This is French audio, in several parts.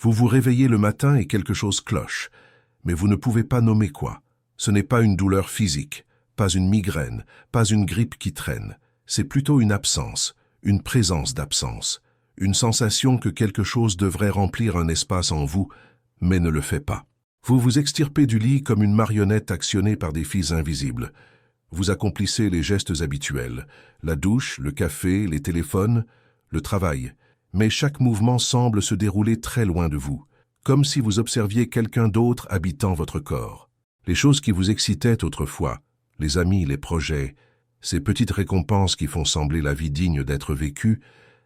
Vous vous réveillez le matin et quelque chose cloche, mais vous ne pouvez pas nommer quoi. Ce n'est pas une douleur physique, pas une migraine, pas une grippe qui traîne. C'est plutôt une absence, une présence d'absence, une sensation que quelque chose devrait remplir un espace en vous, mais ne le fait pas. Vous vous extirpez du lit comme une marionnette actionnée par des fils invisibles. Vous accomplissez les gestes habituels, la douche, le café, les téléphones, le travail. Mais chaque mouvement semble se dérouler très loin de vous, comme si vous observiez quelqu'un d'autre habitant votre corps. Les choses qui vous excitaient autrefois, les amis, les projets, ces petites récompenses qui font sembler la vie digne d'être vécue,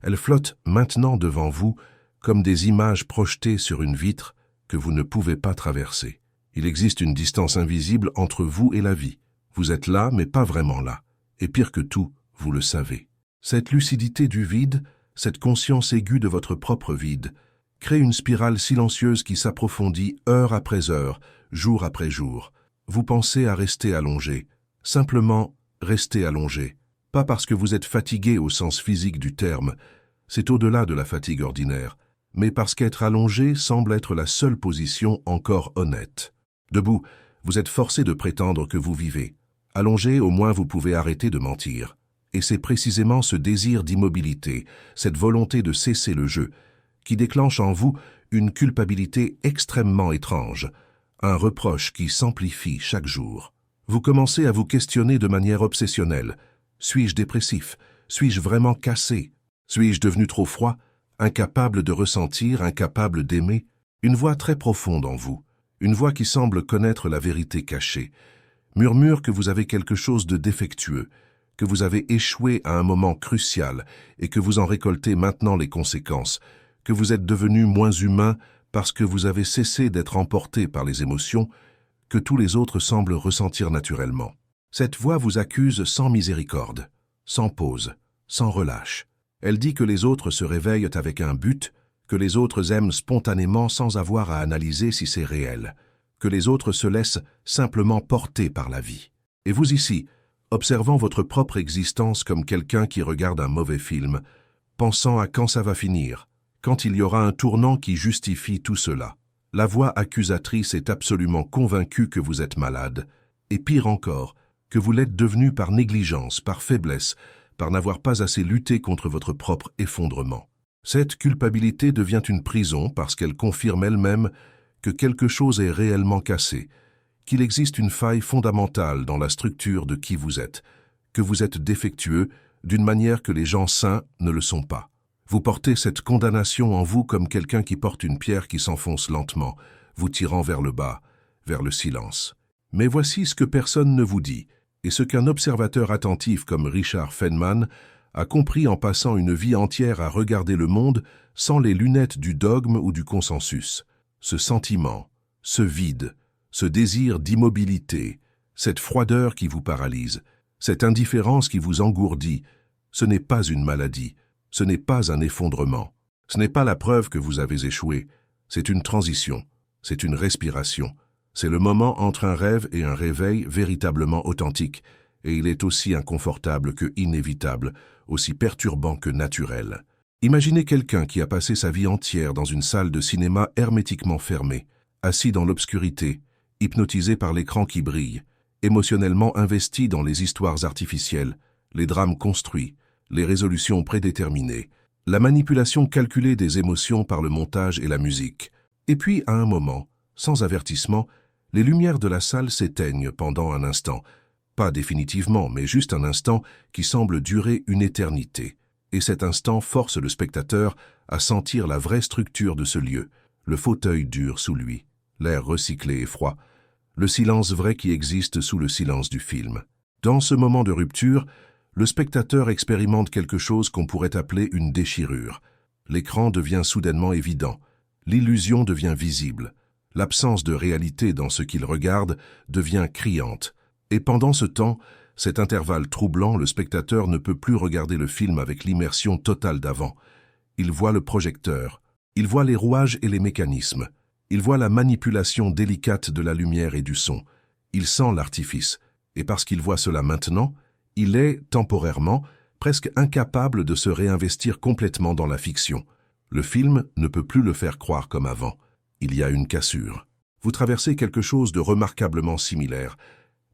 elles flottent maintenant devant vous comme des images projetées sur une vitre que vous ne pouvez pas traverser. Il existe une distance invisible entre vous et la vie. Vous êtes là, mais pas vraiment là. Et pire que tout, vous le savez. Cette lucidité du vide, cette conscience aiguë de votre propre vide, crée une spirale silencieuse qui s'approfondit heure après heure, jour après jour. Vous pensez à rester allongé, simplement rester allongé. Pas parce que vous êtes fatigué au sens physique du terme, c'est au-delà de la fatigue ordinaire, mais parce qu'être allongé semble être la seule position encore honnête. Debout, vous êtes forcé de prétendre que vous vivez. Allongé, au moins vous pouvez arrêter de mentir. Et c'est précisément ce désir d'immobilité, cette volonté de cesser le jeu, qui déclenche en vous une culpabilité extrêmement étrange, un reproche qui s'amplifie chaque jour. Vous commencez à vous questionner de manière obsessionnelle. Suis-je dépressif? Suis-je vraiment cassé? Suis-je devenu trop froid? Incapable de ressentir, incapable d'aimer? Une voix très profonde en vous, une voix qui semble connaître la vérité cachée, murmure que vous avez quelque chose de défectueux, que vous avez échoué à un moment crucial et que vous en récoltez maintenant les conséquences, que vous êtes devenu moins humain parce que vous avez cessé d'être emporté par les émotions que tous les autres semblent ressentir naturellement. Cette voix vous accuse sans miséricorde, sans pause, sans relâche. Elle dit que les autres se réveillent avec un but, que les autres aiment spontanément sans avoir à analyser si c'est réel, que les autres se laissent simplement porter par la vie. Et vous ici, observant votre propre existence comme quelqu'un qui regarde un mauvais film, pensant à quand ça va finir, quand il y aura un tournant qui justifie tout cela. La voix accusatrice est absolument convaincue que vous êtes malade, et pire encore, que vous l'êtes devenu par négligence, par faiblesse, par n'avoir pas assez lutté contre votre propre effondrement. Cette culpabilité devient une prison parce qu'elle confirme elle-même que quelque chose est réellement cassé, qu'il existe une faille fondamentale dans la structure de qui vous êtes, que vous êtes défectueux d'une manière que les gens sains ne le sont pas. Vous portez cette condamnation en vous comme quelqu'un qui porte une pierre qui s'enfonce lentement, vous tirant vers le bas, vers le silence. Mais voici ce que personne ne vous dit, et ce qu'un observateur attentif comme Richard Feynman a compris en passant une vie entière à regarder le monde sans les lunettes du dogme ou du consensus. Ce sentiment, ce vide, ce désir d'immobilité, cette froideur qui vous paralyse, cette indifférence qui vous engourdit, ce n'est pas une maladie, ce n'est pas un effondrement, ce n'est pas la preuve que vous avez échoué, c'est une transition, c'est une respiration, c'est le moment entre un rêve et un réveil véritablement authentique, et il est aussi inconfortable que inévitable, aussi perturbant que naturel. Imaginez quelqu'un qui a passé sa vie entière dans une salle de cinéma hermétiquement fermée, assis dans l'obscurité, hypnotisé par l'écran qui brille, émotionnellement investi dans les histoires artificielles, les drames construits, les résolutions prédéterminées, la manipulation calculée des émotions par le montage et la musique. Et puis, à un moment, sans avertissement, les lumières de la salle s'éteignent pendant un instant, pas définitivement, mais juste un instant qui semble durer une éternité. Et cet instant force le spectateur à sentir la vraie structure de ce lieu, le fauteuil dur sous lui, l'air recyclé et froid, le silence vrai qui existe sous le silence du film. Dans ce moment de rupture, le spectateur expérimente quelque chose qu'on pourrait appeler une déchirure. L'écran devient soudainement évident, l'illusion devient visible, l'absence de réalité dans ce qu'il regarde devient criante. Et pendant ce temps, cet intervalle troublant, le spectateur ne peut plus regarder le film avec l'immersion totale d'avant. Il voit le projecteur, il voit les rouages et les mécanismes, il voit la manipulation délicate de la lumière et du son, il sent l'artifice, et parce qu'il voit cela maintenant, il est, temporairement, presque incapable de se réinvestir complètement dans la fiction. Le film ne peut plus le faire croire comme avant. Il y a une cassure. Vous traversez quelque chose de remarquablement similaire,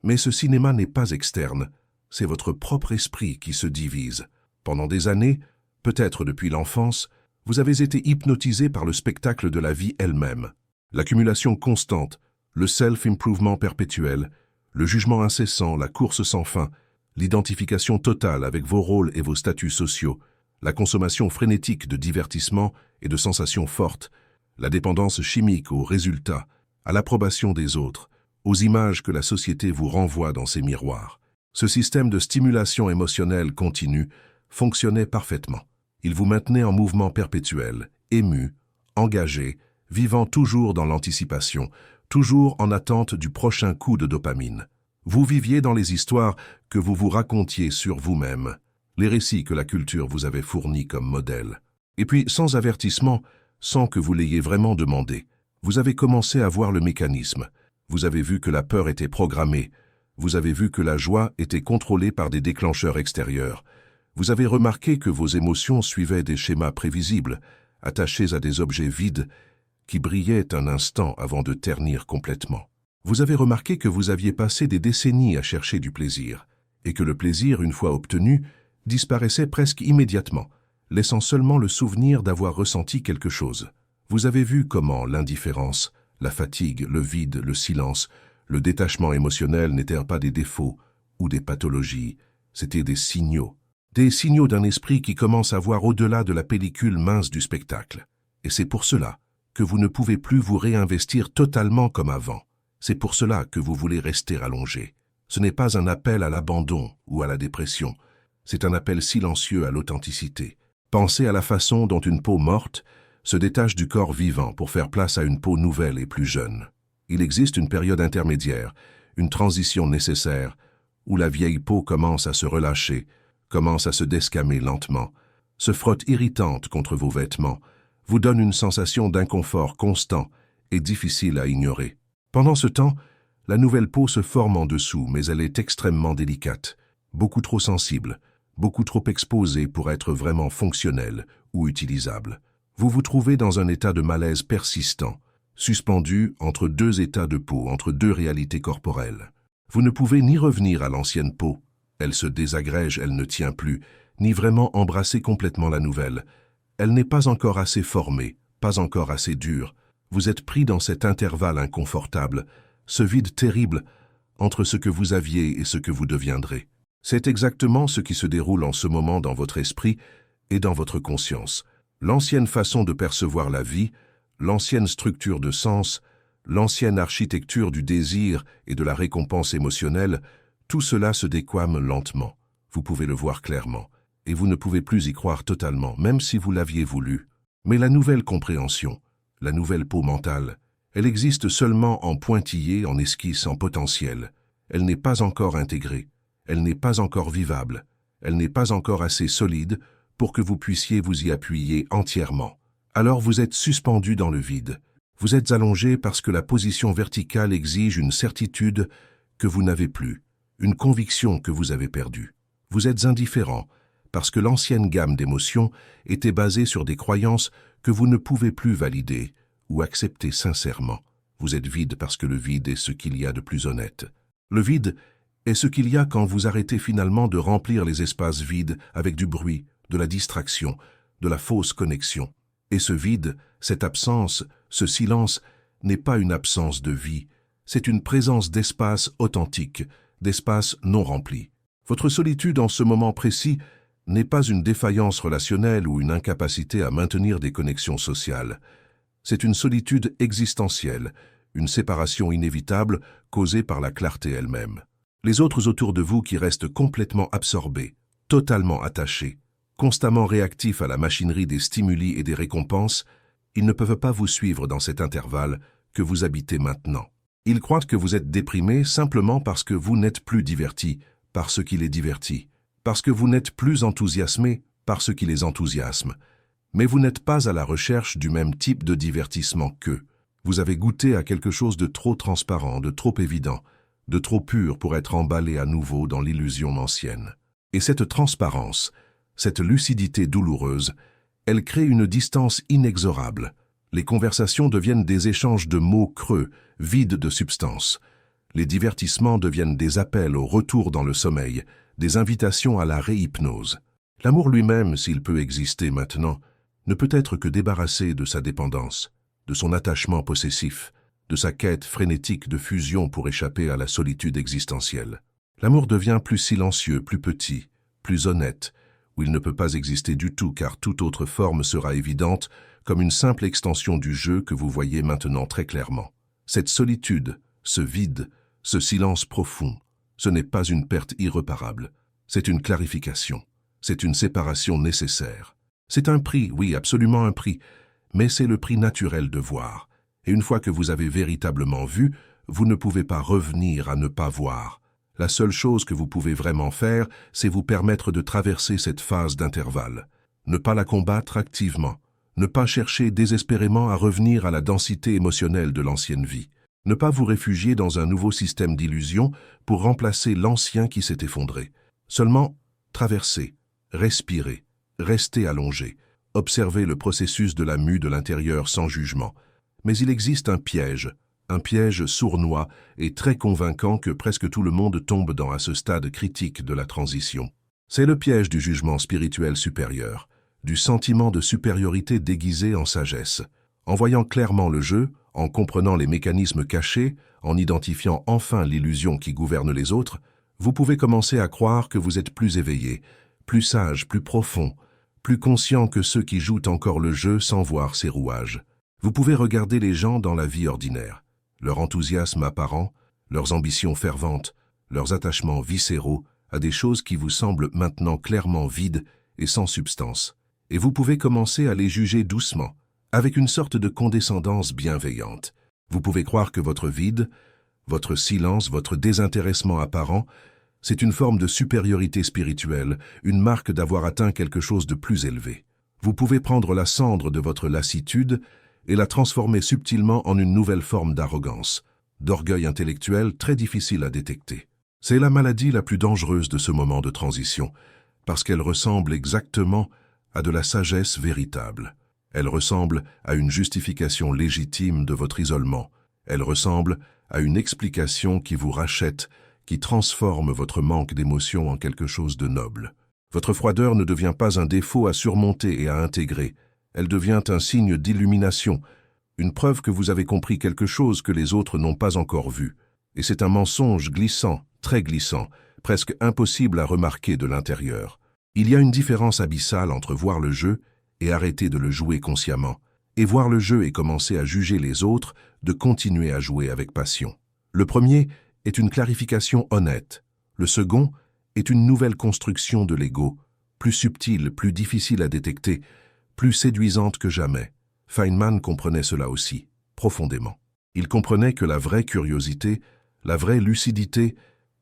mais ce cinéma n'est pas externe, c'est votre propre esprit qui se divise. Pendant des années, peut-être depuis l'enfance, vous avez été hypnotisé par le spectacle de la vie elle-même. L'accumulation constante, le self-improvement perpétuel, le jugement incessant, la course sans fin, l'identification totale avec vos rôles et vos statuts sociaux, la consommation frénétique de divertissements et de sensations fortes, la dépendance chimique aux résultats, à l'approbation des autres, aux images que la société vous renvoie dans ses miroirs. Ce système de stimulation émotionnelle continue fonctionnait parfaitement. Il vous maintenait en mouvement perpétuel, ému, engagé, vivant toujours dans l'anticipation, toujours en attente du prochain coup de dopamine. Vous viviez dans les histoires que vous vous racontiez sur vous-même, les récits que la culture vous avait fournis comme modèle. Et puis, sans avertissement, sans que vous l'ayez vraiment demandé, vous avez commencé à voir le mécanisme. Vous avez vu que la peur était programmée. Vous avez vu que la joie était contrôlée par des déclencheurs extérieurs. Vous avez remarqué que vos émotions suivaient des schémas prévisibles, attachés à des objets vides qui brillaient un instant avant de ternir complètement. Vous avez remarqué que vous aviez passé des décennies à chercher du plaisir, et que le plaisir, une fois obtenu, disparaissait presque immédiatement, laissant seulement le souvenir d'avoir ressenti quelque chose. Vous avez vu comment l'indifférence, la fatigue, le vide, le silence, le détachement émotionnel n'étaient pas des défauts ou des pathologies, c'étaient des signaux d'un esprit qui commence à voir au-delà de la pellicule mince du spectacle. Et c'est pour cela que vous ne pouvez plus vous réinvestir totalement comme avant. C'est pour cela que vous voulez rester allongé. Ce n'est pas un appel à l'abandon ou à la dépression, c'est un appel silencieux à l'authenticité. Pensez à la façon dont une peau morte se détache du corps vivant pour faire place à une peau nouvelle et plus jeune. Il existe une période intermédiaire, une transition nécessaire, où la vieille peau commence à se relâcher, commence à se desquamer lentement, se frotte irritante contre vos vêtements, vous donne une sensation d'inconfort constant et difficile à ignorer. Pendant ce temps, la nouvelle peau se forme en dessous, mais elle est extrêmement délicate, beaucoup trop sensible, beaucoup trop exposée pour être vraiment fonctionnelle ou utilisable. Vous vous trouvez dans un état de malaise persistant, suspendu entre deux états de peau, entre deux réalités corporelles. Vous ne pouvez ni revenir à l'ancienne peau, elle se désagrège, elle ne tient plus, ni vraiment embrasser complètement la nouvelle. Elle n'est pas encore assez formée, pas encore assez dure. Vous êtes pris dans cet intervalle inconfortable, ce vide terrible entre ce que vous aviez et ce que vous deviendrez. C'est exactement ce qui se déroule en ce moment dans votre esprit et dans votre conscience. L'ancienne façon de percevoir la vie, l'ancienne structure de sens, l'ancienne architecture du désir et de la récompense émotionnelle, tout cela se déquame lentement. Vous pouvez le voir clairement, et vous ne pouvez plus y croire totalement, même si vous l'aviez voulu. Mais la nouvelle compréhension, la nouvelle peau mentale, elle existe seulement en pointillé, en esquisse, en potentiel. Elle n'est pas encore intégrée, elle n'est pas encore vivable, elle n'est pas encore assez solide pour que vous puissiez vous y appuyer entièrement. Alors vous êtes suspendu dans le vide. Vous êtes allongé parce que la position verticale exige une certitude que vous n'avez plus, une conviction que vous avez perdue. Vous êtes indifférent parce que l'ancienne gamme d'émotions était basée sur des croyances que vous ne pouvez plus valider ou accepter sincèrement. Vous êtes vide parce que le vide est ce qu'il y a de plus honnête. Le vide est ce qu'il y a quand vous arrêtez finalement de remplir les espaces vides avec du bruit, de la distraction, de la fausse connexion. Et ce vide, cette absence, ce silence, n'est pas une absence de vie, c'est une présence d'espace authentique, d'espace non rempli. Votre solitude en ce moment précis n'est pas une défaillance relationnelle ou une incapacité à maintenir des connexions sociales. C'est une solitude existentielle, une séparation inévitable causée par la clarté elle-même. Les autres autour de vous qui restent complètement absorbés, totalement attachés, constamment réactifs à la machinerie des stimuli et des récompenses, ils ne peuvent pas vous suivre dans cet intervalle que vous habitez maintenant. Ils croient que vous êtes déprimé simplement parce que vous n'êtes plus diverti par ce qui les divertit, parce que vous n'êtes plus enthousiasmé par ce qui les enthousiasme. Mais vous n'êtes pas à la recherche du même type de divertissement qu'eux. Vous avez goûté à quelque chose de trop transparent, de trop évident, de trop pur pour être emballé à nouveau dans l'illusion ancienne. Et cette transparence, cette lucidité douloureuse, Elle crée une distance inexorable. Les conversations deviennent des échanges de mots creux, vides de substance. Les divertissements deviennent des appels au retour dans le sommeil, des invitations à la réhypnose. L'amour lui-même, s'il peut exister maintenant, ne peut être que débarrassé de sa dépendance, de son attachement possessif, de sa quête frénétique de fusion pour échapper à la solitude existentielle. L'amour devient plus silencieux, plus petit, plus honnête, où il ne peut pas exister du tout car toute autre forme sera évidente comme une simple extension du jeu que vous voyez maintenant très clairement. Cette solitude, ce vide, ce silence profond, ce n'est pas une perte irréparable, c'est une clarification, c'est une séparation nécessaire. C'est un prix, oui, absolument un prix, mais c'est le prix naturel de voir. Et une fois que vous avez véritablement vu, vous ne pouvez pas revenir à ne pas voir. La seule chose que vous pouvez vraiment faire, c'est vous permettre de traverser cette phase d'intervalle. Ne pas la combattre activement. Ne pas chercher désespérément à revenir à la densité émotionnelle de l'ancienne vie. Ne pas vous réfugier dans un nouveau système d'illusions pour remplacer l'ancien qui s'est effondré. Seulement, traverser, respirer, rester allongé, observer le processus de la mue de l'intérieur sans jugement. Mais il existe un piège sournois et très convaincant que presque tout le monde tombe dans à ce stade critique de la transition. C'est le piège du jugement spirituel supérieur, du sentiment de supériorité déguisé en sagesse. En voyant clairement le jeu, en comprenant les mécanismes cachés, en identifiant enfin l'illusion qui gouverne les autres, vous pouvez commencer à croire que vous êtes plus éveillé, plus sage, plus profond, plus conscient que ceux qui jouent encore le jeu sans voir ses rouages. Vous pouvez regarder les gens dans la vie ordinaire, leur enthousiasme apparent, leurs ambitions ferventes, leurs attachements viscéraux à des choses qui vous semblent maintenant clairement vides et sans substance. Et vous pouvez commencer à les juger doucement, avec une sorte de condescendance bienveillante. Vous pouvez croire que votre vide, votre silence, votre désintéressement apparent, c'est une forme de supériorité spirituelle, une marque d'avoir atteint quelque chose de plus élevé. Vous pouvez prendre la cendre de votre lassitude et la transformer subtilement en une nouvelle forme d'arrogance, d'orgueil intellectuel très difficile à détecter. C'est la maladie la plus dangereuse de ce moment de transition, parce qu'elle ressemble exactement à de la sagesse véritable. Elle ressemble à une justification légitime de votre isolement. Elle ressemble à une explication qui vous rachète, qui transforme votre manque d'émotion en quelque chose de noble. Votre froideur ne devient pas un défaut à surmonter et à intégrer. Elle devient un signe d'illumination, une preuve que vous avez compris quelque chose que les autres n'ont pas encore vu. Et c'est un mensonge glissant, très glissant, presque impossible à remarquer de l'intérieur. Il y a une différence abyssale entre voir le jeu et arrêter de le jouer consciemment, et voir le jeu et commencer à juger les autres, de continuer à jouer avec passion. Le premier est une clarification honnête. Le second est une nouvelle construction de l'ego, plus subtile, plus difficile à détecter, plus séduisante que jamais. Feynman comprenait cela aussi, profondément. Il comprenait que la vraie curiosité, la vraie lucidité,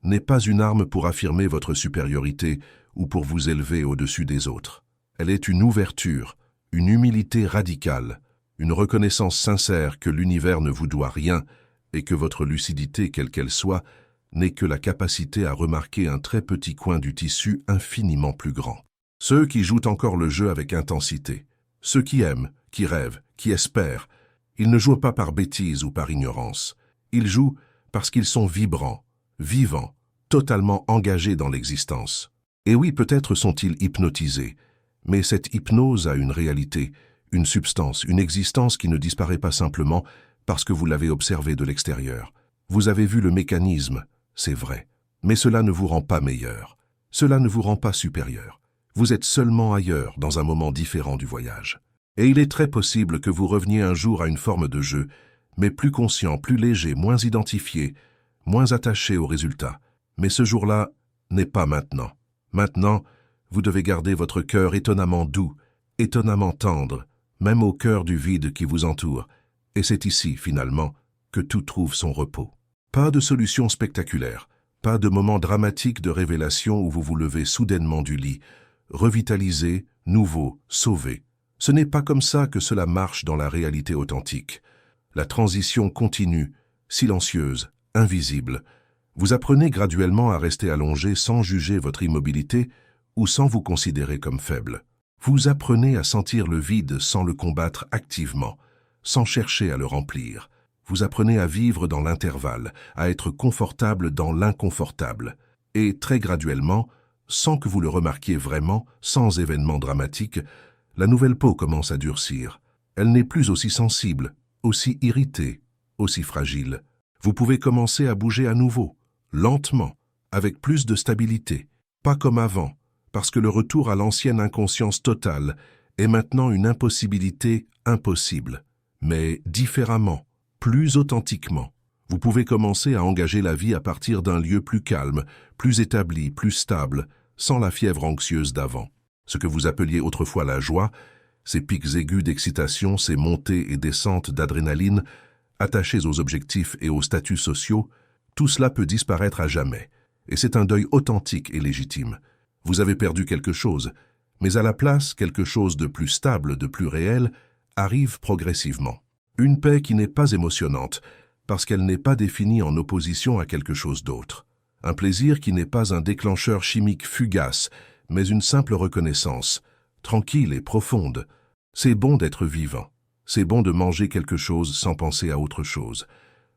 n'est pas une arme pour affirmer votre supériorité ou pour vous élever au-dessus des autres. Elle est une ouverture, une humilité radicale, une reconnaissance sincère que l'univers ne vous doit rien et que votre lucidité, quelle qu'elle soit, n'est que la capacité à remarquer un très petit coin du tissu infiniment plus grand. Ceux qui jouent encore le jeu avec intensité, ceux qui aiment, qui rêvent, qui espèrent, ils ne jouent pas par bêtise ou par ignorance. Ils jouent parce qu'ils sont vibrants, vivants, totalement engagés dans l'existence. Et oui, peut-être sont-ils hypnotisés, mais cette hypnose a une réalité, une substance, une existence qui ne disparaît pas simplement parce que vous l'avez observée de l'extérieur. Vous avez vu le mécanisme, c'est vrai, mais cela ne vous rend pas meilleur, cela ne vous rend pas supérieur. Vous êtes seulement ailleurs, dans un moment différent du voyage. Et il est très possible que vous reveniez un jour à une forme de jeu, mais plus conscient, plus léger, moins identifié, moins attaché au résultat. Mais ce jour-là n'est pas maintenant. Maintenant, vous devez garder votre cœur étonnamment doux, étonnamment tendre, même au cœur du vide qui vous entoure. Et c'est ici, finalement, que tout trouve son repos. Pas de solution spectaculaire, pas de moment dramatique de révélation où vous vous levez soudainement du lit, revitalisé, nouveau, sauvé. Ce n'est pas comme ça que cela marche dans la réalité authentique. La transition continue, silencieuse, invisible. Vous apprenez graduellement à rester allongé sans juger votre immobilité ou sans vous considérer comme faible. Vous apprenez à sentir le vide sans le combattre activement, sans chercher à le remplir. Vous apprenez à vivre dans l'intervalle, à être confortable dans l'inconfortable. Et très graduellement, sans que vous le remarquiez vraiment, sans événement dramatique, la nouvelle peau commence à durcir. Elle n'est plus aussi sensible, aussi irritée, aussi fragile. Vous pouvez commencer à bouger à nouveau, lentement, avec plus de stabilité. Pas comme avant, parce que le retour à l'ancienne inconscience totale est maintenant une impossibilité impossible, mais différemment, plus authentiquement. Vous pouvez commencer à engager la vie à partir d'un lieu plus calme, plus établi, plus stable, sans la fièvre anxieuse d'avant. Ce que vous appeliez autrefois la joie, ces pics aigus d'excitation, ces montées et descentes d'adrénaline, attachés aux objectifs et aux statuts sociaux, tout cela peut disparaître à jamais. Et c'est un deuil authentique et légitime. Vous avez perdu quelque chose, mais à la place, quelque chose de plus stable, de plus réel, arrive progressivement. Une paix qui n'est pas émotionnante, parce qu'elle n'est pas définie en opposition à quelque chose d'autre. Un plaisir qui n'est pas un déclencheur chimique fugace, mais une simple reconnaissance, tranquille et profonde. C'est bon d'être vivant. C'est bon de manger quelque chose sans penser à autre chose.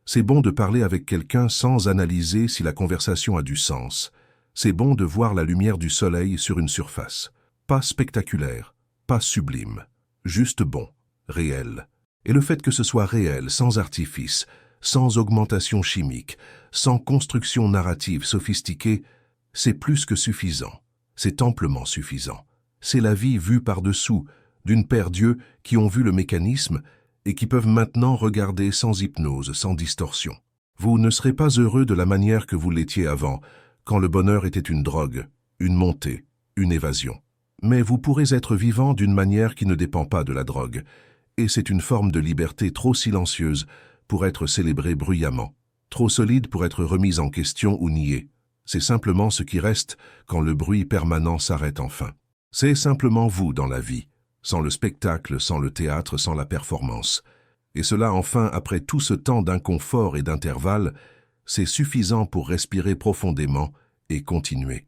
C'est bon de parler avec quelqu'un sans analyser si la conversation a du sens. C'est bon de voir la lumière du soleil sur une surface. Pas spectaculaire, pas sublime. Juste bon, réel. Et le fait que ce soit réel, sans artifice, sans augmentation chimique, sans construction narrative sophistiquée, c'est plus que suffisant. C'est amplement suffisant. C'est la vie vue par-dessous, d'une paire d'yeux qui ont vu le mécanisme et qui peuvent maintenant regarder sans hypnose, sans distorsion. Vous ne serez pas heureux de la manière que vous l'étiez avant, quand le bonheur était une drogue, une montée, une évasion. Mais vous pourrez être vivant d'une manière qui ne dépend pas de la drogue, et c'est une forme de liberté trop silencieuse pour être célébrée bruyamment, trop solide pour être remise en question ou niée. C'est simplement ce qui reste quand le bruit permanent s'arrête enfin. C'est simplement vous dans la vie, sans le spectacle, sans le théâtre, sans la performance. Et cela enfin, après tout ce temps d'inconfort et d'intervalle, c'est suffisant pour respirer profondément et continuer.